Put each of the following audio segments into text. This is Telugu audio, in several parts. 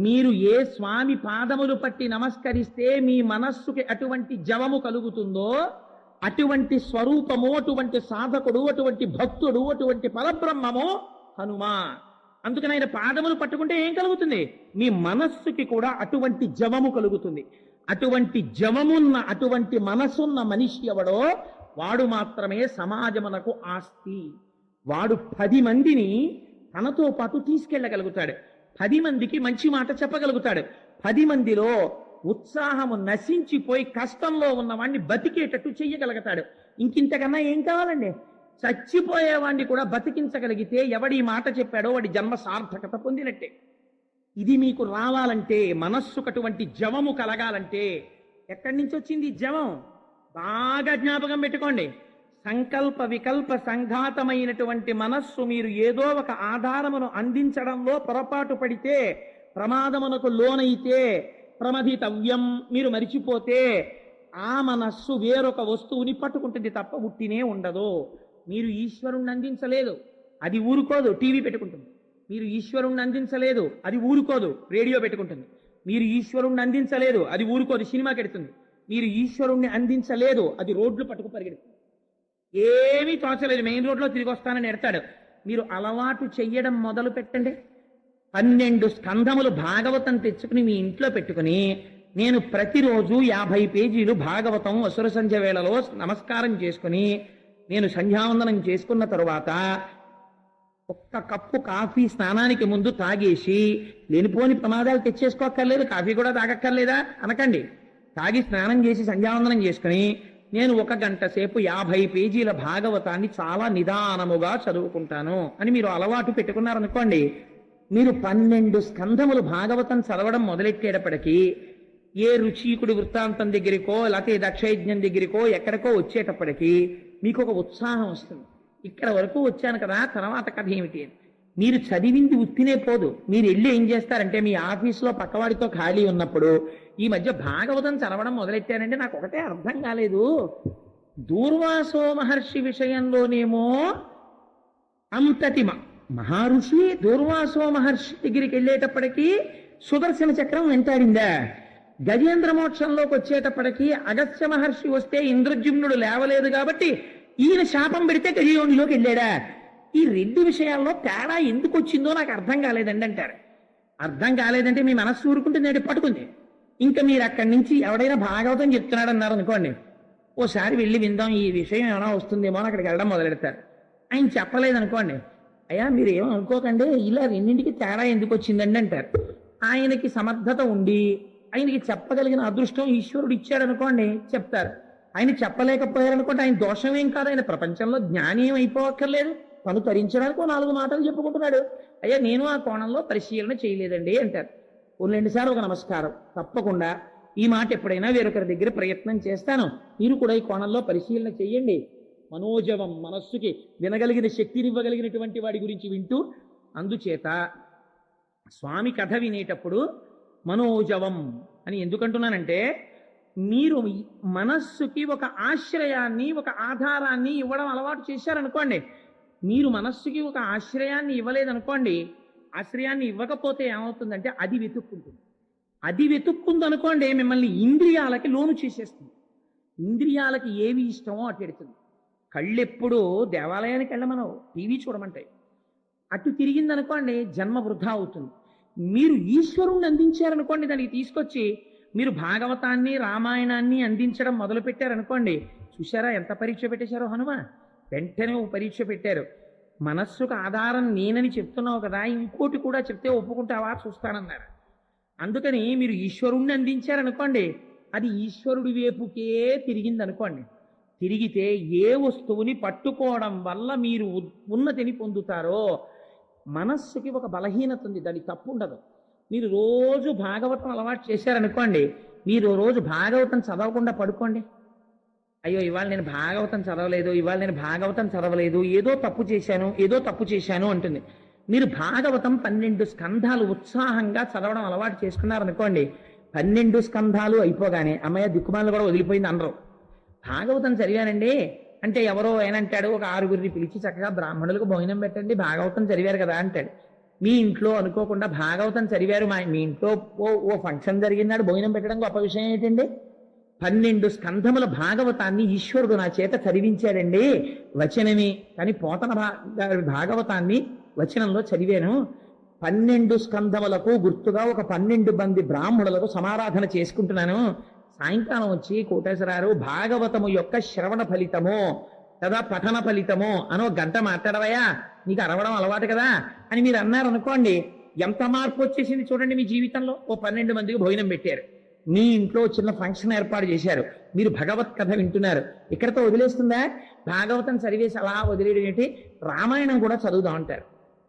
మీరు ఏ స్వామి పాదములు పట్టి నమస్కరిస్తే మీ మనస్సుకి అటువంటి జవము కలుగుతుందో అటువంటి స్వరూపము, అటువంటి సాధకుడు, అటువంటి భక్తుడు, అటువంటి పరబ్రహ్మము హనుమా. అందుకని ఆయన పాదములు పట్టుకుంటే ఏం కలుగుతుంది? మీ మనస్సుకి కూడా అటువంటి జవము కలుగుతుంది. అటువంటి జవమున్న, అటువంటి మనసున్న మనిషి ఎవడో వాడు మాత్రమే సమాజమునకు ఆస్తి. వాడు 10 మందిని తనతో పాటు తీసుకెళ్ళగలుగుతాడు. 10 మందికి మంచి మాట చెప్పగలుగుతాడు. 10 మందిలో ఉత్సాహము నశించిపోయి కష్టంలో ఉన్నవాడిని బతికేటట్టు చెయ్యగలుగుతాడు. ఇంకింతకన్నా ఏం కావాలండి? చచ్చిపోయేవాడిని కూడా బతికించగలిగితే ఎవడి మాట చెప్పాడో వాడి జన్మ సార్థకత పొందినట్టే. ఇది మీకు రావాలంటే, మనస్సుకు అటువంటి జవము కలగాలంటే ఎక్కడి నుంచి వచ్చింది జవం? బాగా జ్ఞాపకం పెట్టుకోండి. సంకల్ప వికల్ప సంఘాతమైనటువంటి మనస్సు మీరు ఏదో ఒక ఆధారమును అందించడంలో పొరపాటు పడితే, ప్రమాదమునకు లోనైతే, ప్రమదితవ్యం మీరు మరిచిపోతే ఆ మనస్సు వేరొక వస్తువుని పట్టుకుంటుంది తప్ప ఉట్టినే ఉండదు. మీరు ఈశ్వరుణ్ణి అందించలేదు, అది ఊరుకోదు, టీవీ పెట్టుకుంటుంది. మీరు ఈశ్వరుణ్ణి అందించలేదు, అది ఊరుకోదు, రేడియో పెట్టుకుంటుంది. మీరు ఈశ్వరుణ్ణి అందించలేదు, అది ఊరుకోదు, సినిమాకి ఎడుతుంది. మీరు ఈశ్వరుణ్ణి అందించలేదు, అది రోడ్లు పట్టుకు పరిగెడుతుంది. ఏమీ తోచలేదు, మెయిన్ రోడ్లో తిరిగి వస్తానని ఎడతాడు. మీరు అలవాటు చెయ్యడం మొదలు పెట్టండి. 12 స్కంధములు భాగవతం తెచ్చుకుని మీ ఇంట్లో పెట్టుకుని, నేను ప్రతిరోజు 50 పేజీలు భాగవతం అసుర సంధ్య వేళలో నమస్కారం చేసుకుని, నేను సంధ్యావందనం చేసుకున్న తరువాత ఒక్క కప్పు కాఫీ స్నానానికి ముందు తాగేసి, లేనిపోని ప్రమాదాలు తెచ్చేసుకోక్కర్లేదు, కాఫీ కూడా తాగక్కర్లేదా అనకండి. తాగి స్నానం చేసి సంధ్యావందనం చేసుకుని, నేను 1 గంట సేపు 50 పేజీల భాగవతాన్ని చాలా నిదానముగా చదువుకుంటాను అని మీరు అలవాటు పెట్టుకున్నారనుకోండి, మీరు 12 స్కంధములు భాగవతం చదవడం మొదలెట్టేటప్పటికీ ఏ రుచీకుడి వృత్తాంతం దగ్గరికో లేకపోతే దక్షయజ్ఞం దగ్గరికో ఎక్కడికో వచ్చేటప్పటికీ మీకు ఒక ఉత్సాహం వస్తుంది. ఇక్కడ వరకు వచ్చాను కదా, తర్వాత కథ ఏమిటి అని. మీరు చదివింది ఉత్తినే పోదు. మీరు వెళ్ళి ఏం చేస్తారంటే, మీ ఆఫీసులో పక్కవాడితో ఖాళీ ఉన్నప్పుడు, ఈ మధ్య భాగవతం చదవడం మొదలెట్టానంటే నాకు ఒకటే అర్థం కాలేదు, దూర్వాసో మహర్షి విషయంలోనేమో అంతటి మహర్షి దూర్వాసో మహర్షి దగ్గరికి వెళ్ళేటప్పటికీ సుదర్శన చక్రం వెంటాడిందా? గజేంద్ర మోక్షంలోకి వచ్చేటప్పటికీ అగస్త్య మహర్షి వస్తే ఇంద్రజుమ్నుడు లేవలేదు కాబట్టి ఈయన శాపం పెడితే గజయోనిలోకి వెళ్ళాడా? ఈ 2 విషయాల్లో తేడా ఎందుకు వచ్చిందో నాకు అర్థం కాలేదండి అంటారు. అర్థం కాలేదంటే మీ మనస్సు ఊరుకుంటే నేడు పట్టుకుంది. ఇంకా మీరు అక్కడి నుంచి ఎవడైనా భాగవతం చెప్తున్నాడు అన్నారు అనుకోండి, ఓసారి వెళ్ళి విందాం, ఈ విషయం ఏమైనా వస్తుందేమో అని అక్కడికి వెళ్ళడం మొదలెడతారు. ఆయన చెప్పలేదు అనుకోండి, అయ్యా మీరు ఏమో అనుకోకండి, ఇలా 2ంటికి తేడా ఎందుకు వచ్చిందండి అంటారు. ఆయనకి సమర్థత ఉండి ఆయనకి చెప్పగలిగిన అదృష్టం ఈశ్వరుడు ఇచ్చాడు అనుకోండి, చెప్తారు. ఆయన చెప్పలేకపోయారనుకోండి, ఆయన దోషమేం కాదు, ఆయన ప్రపంచంలో జ్ఞాని ఏం అయిపోక్కర్లేదు, తను తరించడానికి 4 మాటలు చెప్పుకుంటున్నాడు. అయ్యా నేను ఆ కోణంలో పరిశీలన చేయలేదండి అంటారు. 2 సార్లు ఒక నమస్కారం, తప్పకుండా ఈ మాట ఎప్పుడైనా వేరొకరి దగ్గర ప్రయత్నం చేస్తాను, మీరు కూడా ఈ కోణంలో పరిశీలన చెయ్యండి. మనోజవం, మనస్సుకి వినగలిగిన శక్తిని ఇవ్వగలిగినటువంటి వాడి గురించి వింటూ, అందుచేత స్వామి కథ వినేటప్పుడు మనోజవం అని ఎందుకంటున్నానంటే, మీరు మనస్సుకి ఒక ఆశ్రయాన్ని, ఒక ఆధారాన్ని ఇవ్వడం అలవాటు చేశారనుకోండి, మీరు మనస్సుకి ఒక ఆశ్రయాన్ని ఇవ్వలేదనుకోండి, ఆశ్రయాన్ని ఇవ్వకపోతే ఏమవుతుందంటే అది వెతుక్కుంటుంది. అది వెతుక్కుందనుకోండి మిమ్మల్ని ఇంద్రియాలకి లోను చేసేస్తుంది. ఇంద్రియాలకి ఏవి ఇష్టమో అటు ఎడుతుంది. కళ్ళెప్పుడు దేవాలయానికి వెళ్ళమనో, టీవీ చూడమంటాయి. అటు తిరిగిందనుకోండి జన్మ వృధా అవుతుంది. మీరు ఈశ్వరుణ్ణి అందించారనుకోండి, దానికి తీసుకొచ్చి మీరు భాగవతాన్ని రామాయణాన్ని అందించడం మొదలు పెట్టారనుకోండి, చూశారా ఎంత పరీక్ష పెట్టేశారో హనుమ? వెంటనే ఓ పరీక్ష పెట్టారు. మనస్సుకు ఆధారం నేనని చెప్తున్నావు కదా, ఇంకోటి కూడా చెప్తే ఒప్పుకుంటావా చూస్తానన్నారు. అందుకని మీరు ఈశ్వరుణ్ణి అందించారనుకోండి, అది ఈశ్వరుడి వైపుకే తిరిగిందనుకోండి, తిరిగితే ఏ వస్తువుని పట్టుకోవడం వల్ల మీరు ఉన్నతిని పొందుతారో, మనస్సుకి ఒక బలహీనత ఉంది, దానికి తప్పు ఉండదు. మీరు రోజు భాగవతం అలవాటు చేశారనుకోండి, మీరు రోజు భాగవతం చదవకుండా పడుకోండి, అయ్యో ఇవాళ నేను భాగవతం చదవలేదు, ఇవాళ నేను భాగవతం చదవలేదు, ఏదో తప్పు చేశాను అంటుంది. మీరు భాగవతం 12 స్కంధాలు ఉత్సాహంగా చదవడం అలవాటు చేసుకున్నారనుకోండి, 12 స్కంధాలు అయిపోగానే అమ్మయ్య దిక్కుమాలను కూడా వదిలిపోయింది అనరు. భాగవతం చదివానండి అంటే ఎవరో ఏనంటాడు, ఒక 6గురిని పిలిచి చక్కగా బ్రాహ్మణులకు భోజనం పెట్టండి, భాగవతం చదివారు కదా అంటాడు. మీ ఇంట్లో అనుకోకుండా భాగవతం చదివారు, మీ ఇంట్లో ఓ ఫంక్షన్ జరిగినాడు భోజనం పెట్టడం గొప్ప విషయం ఏంటండి? 12 స్కంధముల భాగవతాన్ని ఈశ్వరుడు నా చేత చదివించాడండి, వచనమే. కానీ పోతన భాగవతాన్ని వచనంలో చదివాను. 12 స్కంధములకు గుర్తుగా ఒక 12 మంది బ్రాహ్మణులకు సమారాధన చేసుకుంటున్నాను. సాయంకాలం వచ్చి కోటేశ్వరారు భాగవతము యొక్క శ్రవణ ఫలితము కదా పఠన ఫలితము అనో గంట మాట్లాడవయా, నీకు అరవడం అలవాటు కదా అని మీరు అన్నారు అనుకోండి, ఎంత మార్పు వచ్చేసింది చూడండి మీ జీవితంలో. ఓ 12 మందికి భోజనం పెట్టారు, మీ ఇంట్లో చిన్న ఫంక్షన్ ఏర్పాటు చేశారు, మీరు భగవత్ కథ వింటున్నారు. ఇక్కడతో వదిలేస్తుందా? భాగవతం చదివేసి అలా వదిలేయడం ఏంటి? రామాయణం కూడా చదువుదాం అంటారు.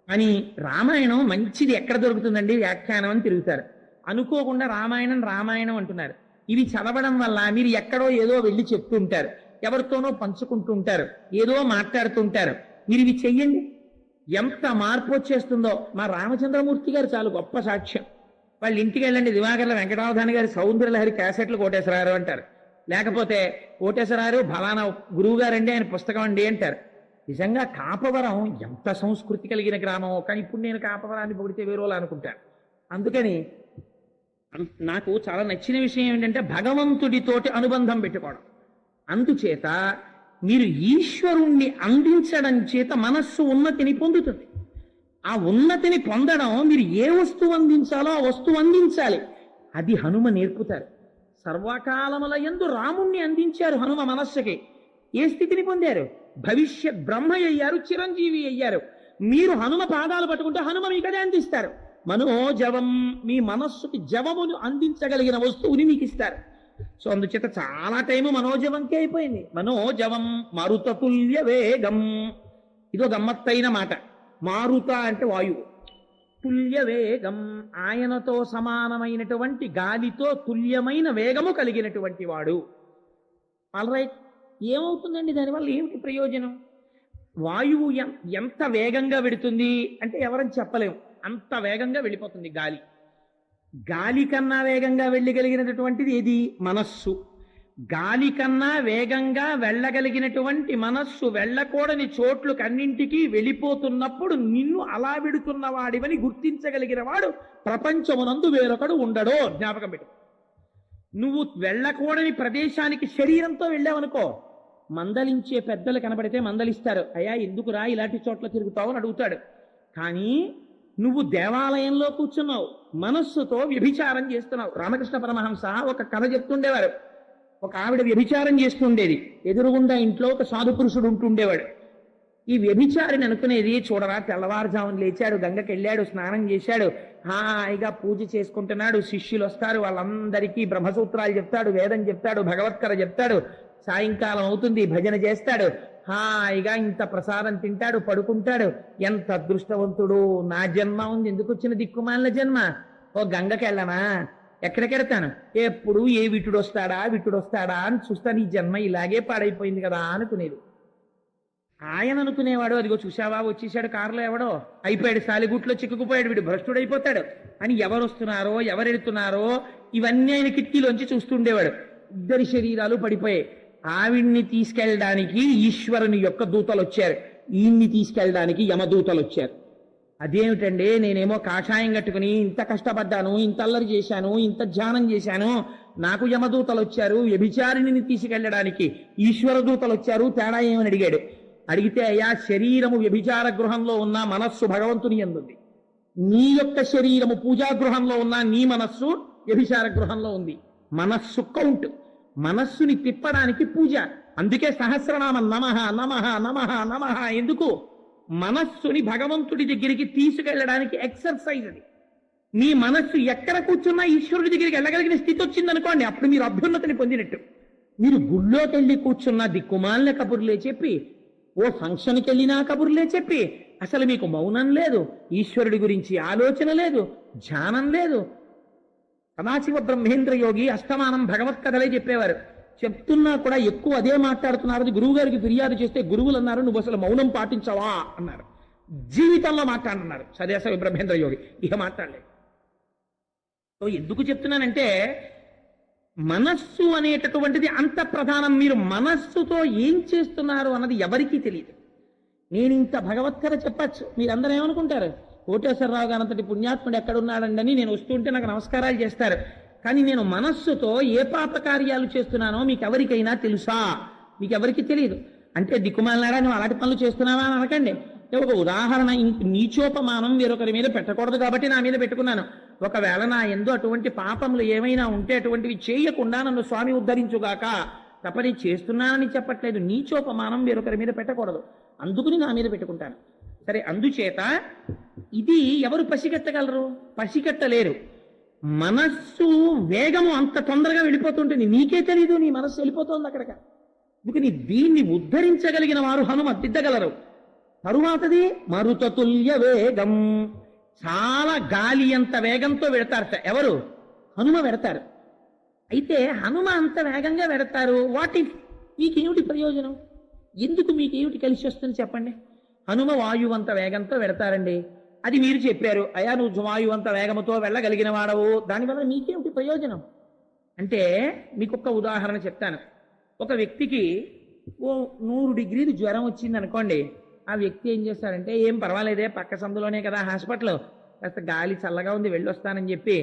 అని రామాయణం మంచిది ఎక్కడ దొరుకుతుందండి వ్యాఖ్యానం అని తిరుగుతారు. అనుకోకుండా రామాయణం అంటున్నారు. ఇవి చదవడం వల్ల మీరు ఎక్కడో ఏదో వెళ్ళి చెప్తుంటారు, ఎవరితోనో పంచుకుంటూ ఉంటారు, ఏదో మాట్లాడుతుంటారు. మీరు ఇవి చెయ్యండి, ఎంత మార్పు వచ్చేస్తుందో. మా రామచంద్రమూర్తి గారు చాలు గొప్ప సాక్ష్యం. వాళ్ళ ఇంటికి వెళ్ళండి, దివాకర్ల వెంకటావధాని గారి సౌందర్యలహరి క్యాసెట్లు కోటేశ్వరారు అంటారు, లేకపోతే కోటేశ్వరారు ఫలానా గురువు గారండి ఆయన పుస్తకం అండి అంటారు. నిజంగా కాపవరం ఎంత సంస్కృతి కలిగిన గ్రామమో. కానీ ఇప్పుడు నేను కాపవరాన్ని పొగిడితే వేరేలా అనుకుంటాను. అందుకని నాకు చాలా నచ్చిన విషయం ఏంటంటే భగవంతుడితోటి అనుబంధం పెట్టుకోవడం. అందుచేత మీరు ఈశ్వరుణ్ణి అందించడం చేత మనస్సు ఉన్నతిని పొందుతుంది. ఆ ఉన్నతిని పొందడం, మీరు ఏ వస్తువు అందించాలో ఆ వస్తువు అందించాలి. అది హనుమ నేర్పుతారు. సర్వకాలముల యందు రాముణ్ణి అందించారు హనుమ మనస్సుకి. ఏ స్థితిని పొందారు? భవిష్యత్ బ్రహ్మ అయ్యారు, చిరంజీవి అయ్యారు. మీరు హనుమ పాదాలు పట్టుకుంటే హనుమ మీకదే అందిస్తారు. మనోజవం, మీ మనస్సుకి జవమును అందించగలిగిన వస్తువుని మీకు ఇస్తారు. సో అందుచేత చాలా టైము మనోజవంకే అయిపోయింది. మనోజవం మారుతతుల్య వేగం, ఇదో గమ్మత్తైన మాట. మారుత అంటే వాయువు, తుల్య వేగం ఆయనతో సమానమైనటువంటి గాలితో తుల్యమైన వేగము కలిగినటువంటి వాడు. ఆల్ రైట్, ఏమవుతుందండి దానివల్ల? ఏమిటి ప్రయోజనం? వాయువు ఎంత వేగంగా వెడుతుంది అంటే ఎవరని చెప్పలేము, అంత వేగంగా వెళ్ళిపోతుంది గాలి. గాలి కన్నా వేగంగా వెళ్ళగలిగినటువంటిది ఏది? మనస్సు. గాలి కన్నా వేగంగా వెళ్ళగలిగినటువంటి మనస్సు వెళ్ళకూడని చోట్లు కన్నింటికి వెళ్ళిపోతున్నప్పుడు నిన్ను అలా వెడుతున్న వాడివని గుర్తించగలిగిన వాడు ప్రపంచమునందు వేరొకడు ఉండడో. జ్ఞాపకం పెట్టు. నువ్వు వెళ్ళకూడని ప్రదేశానికి శరీరంతో వెళ్ళావనుకో, మందలించే పెద్దలు కనబడితే మందలిస్తారు, అయ్యా ఎందుకురా ఇలాంటి చోట్ల తిరుగుతావు అని అడుగుతాడు. కానీ నువ్వు దేవాలయంలో కూర్చున్నావు, మనస్సుతో వ్యభిచారం చేస్తున్నావు. రామకృష్ణ పరమహంస ఒక కథ చెప్తుండేవారు. ఒక ఆవిడ వ్యభిచారం చేస్తుండేది, ఎదురుగుండా ఇంట్లో ఒక సాధు పురుషుడు ఉంటుండేవాడు. ఈ వ్యభిచారిని అనుకునేది, చూడరా తెల్లవారుజామున లేచాడు, గంగకి వెళ్ళాడు, స్నానం చేశాడు, హాయిగా పూజ చేసుకుంటున్నాడు, శిష్యులు వస్తారు, వాళ్ళందరికీ బ్రహ్మసూత్రాలు చెప్తాడు, వేదం చెప్తాడు, భగవత్కర చెప్తాడు, సాయంకాలం అవుతుంది భజన చేస్తాడు, హాయిగా ఇంత ప్రసాదం తింటాడు, పడుకుంటాడు. ఎంత అదృష్టవంతుడు, నా జన్మ ఉంది, ఎందుకు వచ్చిన దిక్కుమాలిన జన్మ? ఓ గంగకి వెళ్ళనా? ఎక్కడికెడతాను? ఎప్పుడు ఏ విటుడు వస్తాడా అని చూస్తాను, ఈ జన్మ ఇలాగే పాడైపోయింది కదా అనుకునేది. ఆయన అనుకునేవాడు, అదిగో చూసావా వచ్చేసాడు కారులో ఎవడో, అయిపోయాడు, సాలిగుట్లో చిక్కుకుపోయాడు, వీడు భ్రష్టుడైపోతాడు అని. ఎవరు వస్తున్నారో ఎవరు వెళుతున్నారో ఇవన్నీ ఆయన కిటికీలోంచి చూస్తుండేవాడు. 2 శరీరాలు పడిపోయాయి. ఆవిడ్ని తీసుకెళ్ళడానికి ఈశ్వరుని యొక్క దూతలు వచ్చారు, ఈయన్ని తీసుకెళ్ళడానికి యమదూతలు వచ్చారు. అదేమిటండి, నేనేమో కాషాయం కట్టుకుని ఇంత కష్టపడ్డాను, ఇంత అల్లరి చేశాను, ఇంత ధ్యానం చేశాను, నాకు యమదూతలు వచ్చారు, వ్యభిచారిణిని తీసుకెళ్ళడానికి ఈశ్వర దూతలు వచ్చారు, తేడా ఏమని అడిగాడు. అడిగితే, అయ్యా శరీరము వ్యభిచార గృహంలో ఉన్న మనస్సు భగవంతుని యందుంది, నీ యొక్క శరీరము పూజా గృహంలో ఉన్న నీ మనస్సు వ్యభిచార గృహంలో ఉంది. మనస్సు కౌంట్, మనస్సుని తిప్పడానికి పూజ. అందుకే సహస్రనామం నమః నమః నమః నమః. ఎందుకు? మనస్సుని భగవంతుడి దగ్గరికి తీసుకెళ్ళడానికి ఎక్సర్సైజ్ అది. మీ మనస్సు ఎక్కడ కూర్చున్నా ఈశ్వరుడి దగ్గరికి వెళ్ళగలిగిన స్థితి వచ్చిందనుకోండి, అప్పుడు మీరు అభ్యున్నతిని పొందినట్టు. మీరు గుళ్ళోకి వెళ్ళి కూర్చున్న దిక్కుమాలిన కబుర్లే చెప్పి, ఓ ఫంక్షన్కి వెళ్ళినా కబుర్లే చెప్పి, అసలు మీకు మౌనం లేదు, ఈశ్వరుడి గురించి ఆలోచన లేదు, ధ్యానం లేదు. సదాశివ బ్రహ్మేంద్ర యోగి అస్తమానం భగవత్ కథలే చెప్పేవారు. చెప్తున్నా కూడా ఎక్కువ అదే మాట్లాడుతున్నారు. గురువు గారికి ఫిర్యాదు చేస్తే గురువులు అన్నారు, నువ్వు అసలు మౌనం పాటించవా అన్నారు. జీవితంలో మాట్లాడన్నారు సదాశివ బ్రహ్మేంద్ర యోగి, ఇక మాట్లాడలేదు. సో ఎందుకు చెప్తున్నానంటే మనస్సు అనేటటువంటిది అంత ప్రధానం. మీరు మనస్సుతో ఏం చేస్తున్నారు అన్నది ఎవరికీ తెలియదు. నేను ఇంత భగవత్కథ చెప్పచ్చు, మీరందరూ ఏమనుకుంటారు, కోటేశ్వరరావు గారు అంతటి పుణ్యాత్ముడు ఎక్కడున్నాడండి అని నేను వస్తుంటే నాకు నమస్కారాలు చేస్తారు. కానీ నేను మనస్సుతో ఏ పాప కార్యాలు చేస్తున్నానో మీకు ఎవరికైనా తెలుసా? మీకు ఎవరికి తెలియదు. అంటే దిక్కుమాలనాడా నువ్వు అలాంటి పనులు చేస్తున్నావా అని అనకండి. ఒక ఉదాహరణ, నీచోపమానం వేరొకరి మీద పెట్టకూడదు కాబట్టి నా మీద పెట్టుకున్నాను. ఒకవేళ నా యందు అటువంటి పాపములు ఏమైనా ఉంటే అటువంటివి చేయకుండా నన్ను స్వామి ఉద్ధరించుగాక తప్ప నేను చేస్తున్నానని చెప్పట్లేదు. నీచోపమానం వేరొకరి మీద పెట్టకూడదు, అందుకుని నా మీద పెట్టుకుంటాను. సరే, అందుచేత ఇది ఎవరు పసిగట్టగలరు? పసిగట్టలేరు. మనస్సు వేగము అంత తొందరగా వెళ్ళిపోతుంటుంది, నీకే తెలీదు నీ మనస్సు వెళ్ళిపోతుంది అక్కడికి. అందుకని దీన్ని ఉద్ధరించగలిగిన వారు హనుమ దిద్దగలరు. తరువాతది మరుతతుల్య వేగం, చాలా గాలి అంత వేగంతో వెడతారట. ఎవరు? హనుమ వెడతారు. అయితే హనుమ అంత వేగంగా వెడతారు, వాట్ ఇఫ్ మీకేమిటి ప్రయోజనం? ఎందుకు మీకేమిటి కలిసి వస్తుంది చెప్పండి? హనుమ వాయువంత వేగంతో వెడతారండి, అది మీరు చెప్పారు. అయ్యా నువ్వు వాయువంత వేగంతో వెళ్ళగలిగిన వాడవు, దానివల్ల మీకేమిటి ప్రయోజనం అంటే మీకు ఒక ఉదాహరణ చెప్తాను. ఒక వ్యక్తికి ఓ 100 డిగ్రీలు జ్వరం వచ్చింది అనుకోండి. ఆ వ్యక్తి ఏం చేస్తారంటే, ఏం పర్వాలేదే పక్క సందులోనే కదా హాస్పిటల్, కాస్త గాలి చల్లగా ఉంది వెళ్ళొస్తానని చెప్పి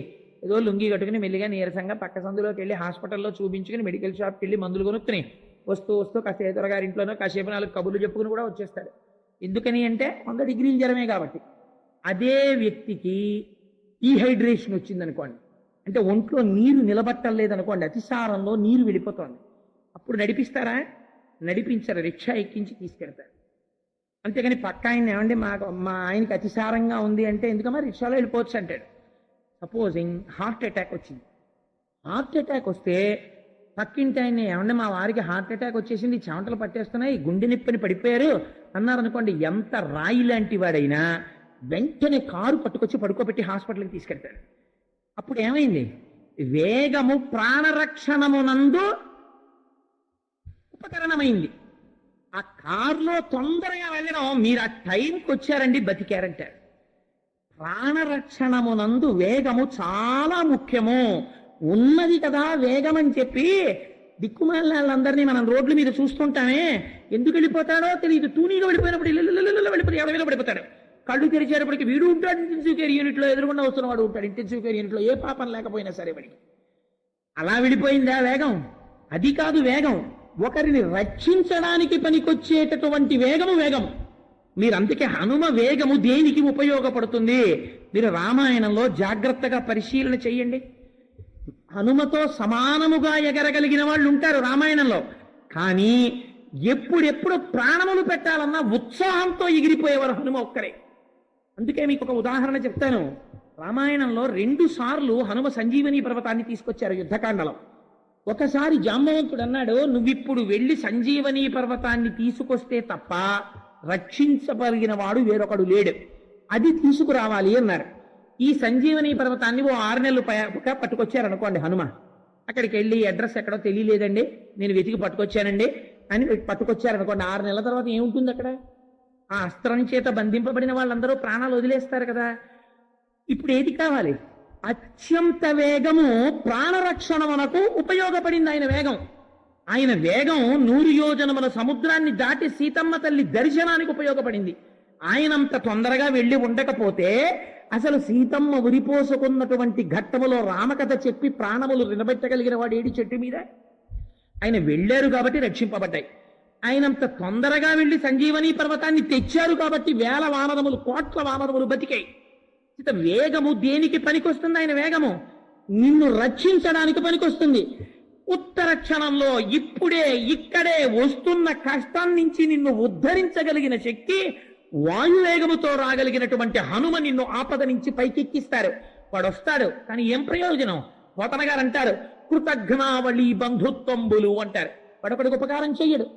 ఏదో లుంగి కట్టుకుని మెల్లిగా నీరసంగా పక్క సందులోకి వెళ్ళి హాస్పిటల్లో చూపించుకుని మెడికల్ షాప్కి వెళ్ళి మందులు కొనుక్కుని వస్తూ కాస్త ఎదురుగారింట్లోనో కాసేపు 4 కబుర్లు చెప్పుకుని కూడా వచ్చేస్తాడు. ఎందుకని అంటే 100 డిగ్రీల జ్వరమే కాబట్టి. అదే వ్యక్తికి డీహైడ్రేషన్ వచ్చిందనుకోండి, అంటే ఒంట్లో నీరు నిలబట్టలేదనుకోండి, అతిసారంలో నీరు వెళ్ళిపోతుంది. అప్పుడు నడిపిస్తారా? నడిపించరు, రిక్షా ఎక్కించి తీసుకెళ్తారు. అంతేగాని పక్క ఆయన ఏమంటే మా ఆయనకి అతిసారంగా ఉంది అంటే ఎందుకమ్మా రిక్షాలో వెళ్ళిపోవచ్చు అంటాడు. సపోజింగ్ హార్ట్ అటాక్ వచ్చింది. హార్ట్ అటాక్ వస్తే పక్కింటి ఆయన ఏమంటే మా వారికి హార్ట్ అటాక్ వచ్చేసింది, చెమటలు పట్టేస్తున్నాయి, గుండె నిప్పని పడిపోయారు అన్నారనుకోండి, ఎంత రాయి లాంటి వాడైనా వెంటనే కారు పట్టుకొచ్చి పడుకోబెట్టి హాస్పిటల్కి తీసుకెళ్తాడు. అప్పుడు ఏమైంది? వేగము ప్రాణరక్షణమునందు ఉపకరణమైంది. ఆ కారులో తొందరగా వెళ్ళడం, మీరు ఆ టైంకి వచ్చారండి బతికారంటారు. ప్రాణరక్షణమునందు వేగము చాలా ముఖ్యము. ఉన్నది కదా వేగం అని చెప్పి దిక్కుమాలందరినీ మనం రోడ్ల మీద చూస్తుంటామే, ఎందుకు వెళ్ళిపోతాడో తెలియదు. తూనీగా వెళ్ళిపోయినప్పుడు వెళ్ళిపోయి ఎవరి పడిపోతాడు. కళ్ళు తెరిచేటప్పటికి వీడు ఉంటాడు ఇంటెన్సివ్ కేర్ యూనిట్లో, ఎదురుగుండా వస్తున్న వాడు ఉంటాడు ఇంటెన్సివ్ కేర్ యూనిట్లో, ఏ పాపం లేకపోయినా సరే వాడికి. అలా వెళ్ళిపోయిందా వేగం? అది కాదు వేగం, ఒకరిని రక్షించడానికి పనికొచ్చేటటువంటి వేగము వేగం. మీరు అందుకే హనుమ వేగము దేనికి ఉపయోగపడుతుంది? మీరు రామాయణంలో జాగ్రత్తగా పరిశీలన చెయ్యండి. హనుమతో సమానముగా ఎగరగలిగిన వాళ్ళు ఉంటారు రామాయణంలో, కానీ ఎప్పుడెప్పుడు ప్రాణములు పెట్టాలన్నా ఉత్సాహంతో ఎగిరిపోయేవారు హనుమ ఒక్కరే. అందుకే మీకు ఒక ఉదాహరణ చెప్తాను. రామాయణంలో 2 సార్లు హనుమ సంజీవని పర్వతాన్ని తీసుకొచ్చారు యుద్ధకాండలో. ఒకసారి జాంబవంతుడు అన్నాడు, నువ్విప్పుడు వెళ్ళి సంజీవని పర్వతాన్ని తీసుకొస్తే తప్ప రక్షించగలిగిన వాడు వేరొకడు లేడు, అది తీసుకురావాలి అన్నారు. ఈ సంజీవని పర్వతాన్ని ఓ 6 నెలలు పట్టుకొచ్చారనుకోండి హనుమ. అక్కడికి వెళ్ళి అడ్రస్ ఎక్కడో తెలియలేదండి, నేను వెతికి పట్టుకొచ్చానండి అని పట్టుకొచ్చారనుకోండి. 6 నెలల తర్వాత ఏముంటుంది అక్కడ? ఆ అస్త్రం చేత బంధింపబడిన వాళ్ళందరూ ప్రాణాలు వదిలేస్తారు కదా. ఇప్పుడు ఏది కావాలి? అత్యంత వేగము ప్రాణరక్షణమునకు ఉపయోగపడింది ఆయన వేగం. ఆయన వేగం 100 యోజనముల సముద్రాన్ని దాటి సీతమ్మ తల్లి దర్శనానికి ఉపయోగపడింది. ఆయనంత తొందరగా వెళ్ళి ఉండకపోతే అసలు సీతమ్మ ఉరిపోసుకున్నటువంటి ఘట్టములో రామకథ చెప్పి ప్రాణములు నిలబెట్టగలిగిన వాడు ఏడి చెట్టు మీద? ఆయన వెళ్ళారు కాబట్టి రక్షింపబడ్డాయి. ఆయనంత తొందరగా వెళ్ళి సంజీవని పర్వతాన్ని తెచ్చారు కాబట్టి వేల వానరములు, కోట్ల వానరములు బతికాయి. వేగము దేనికి పనికొస్తుంది? ఆయన వేగము నిన్ను రక్షించడానికి పనికొస్తుంది. ఉత్తర క్షణంలో ఇప్పుడే ఇక్కడే వస్తున్న కష్టం నుంచి నిన్ను ఉద్ధరించగలిగిన శక్తి వాయువేగముతో రాగలిగినటువంటి హనుమ నిన్ను ఆపద నుంచి పైకెక్కిస్తారు. వాడు వస్తాడు, కానీ ఏం ప్రయోజనం? పోతన గారు అంటారు, కృతజ్ఞావళి బంధుత్వంబులు అంటారు. వాడొకడికి ఉపకారం చెయ్యడు,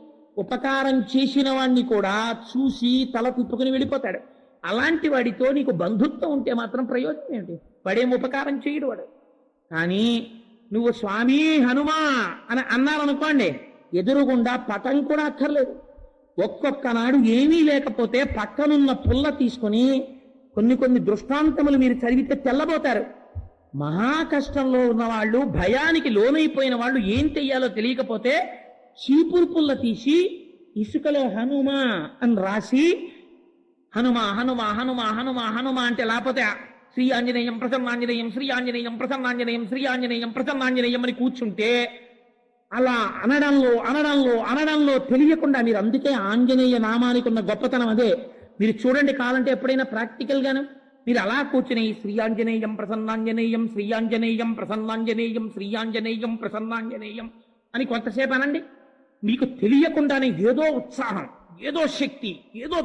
ఉపకారం చేసిన వాడిని కూడా చూసి తల తిప్పుకుని వెళ్ళిపోతాడు. అలాంటి వాడితో నీకు బంధుత్వం ఉంటే మాత్రం ప్రయోజనం ఏమిటి? వాడేం ఉపకారం చేయడు వాడు. కానీ నువ్వు స్వామి హనుమా అని అన్నారనుకోండి, ఎదురుగుండా పటం కూడా అక్కర్లేదు. ఒక్కొక్క నాడు ఏమీ లేకపోతే పక్కనున్న పుల్ల తీసుకుని కొన్ని దృష్టాంతములు మీరు చదివితే తెల్లబోతారు. మహా కష్టంలో ఉన్న వాళ్ళు, భయానికి లోనైపోయిన వాళ్ళు ఏం చెయ్యాలో తెలియకపోతే చీపురు పుల్ల తీసి ఇసుకలో హనుమా అని రాసి హనుమ హనుమ హనుమ హనుమ హనుమ అంటే లేకపోతే శ్రీ ఆంజనేయం ప్రసన్నాంజనేయం శ్రీ ఆంజనేయం ప్రసన్నాంజనేయం శ్రీ ఆంజనేయం ప్రసన్నాంజనేయం అని కూర్చుంటే అలా అనడంలో అనడంలో అనడంలో తెలియకుండా మీరు, అందుకే ఆంజనేయ నామానికి ఉన్న గొప్పతనం అదే. మీరు చూడండి, కావాలంటే ఎప్పుడైనా ప్రాక్టికల్ గాను మీరు అలా కూర్చుని శ్రీయాంజనేయం ప్రసన్నాంజనేయం శ్రీయాంజనేయం ప్రసన్నాంజనేయం శ్రీయాంజనేయం ప్రసన్నాంజనేయం అని కొంతసేపు అనండి. మీకు తెలియకుండానే ఏదో ఉత్సాహం, ఏదో శక్తి, ఏదో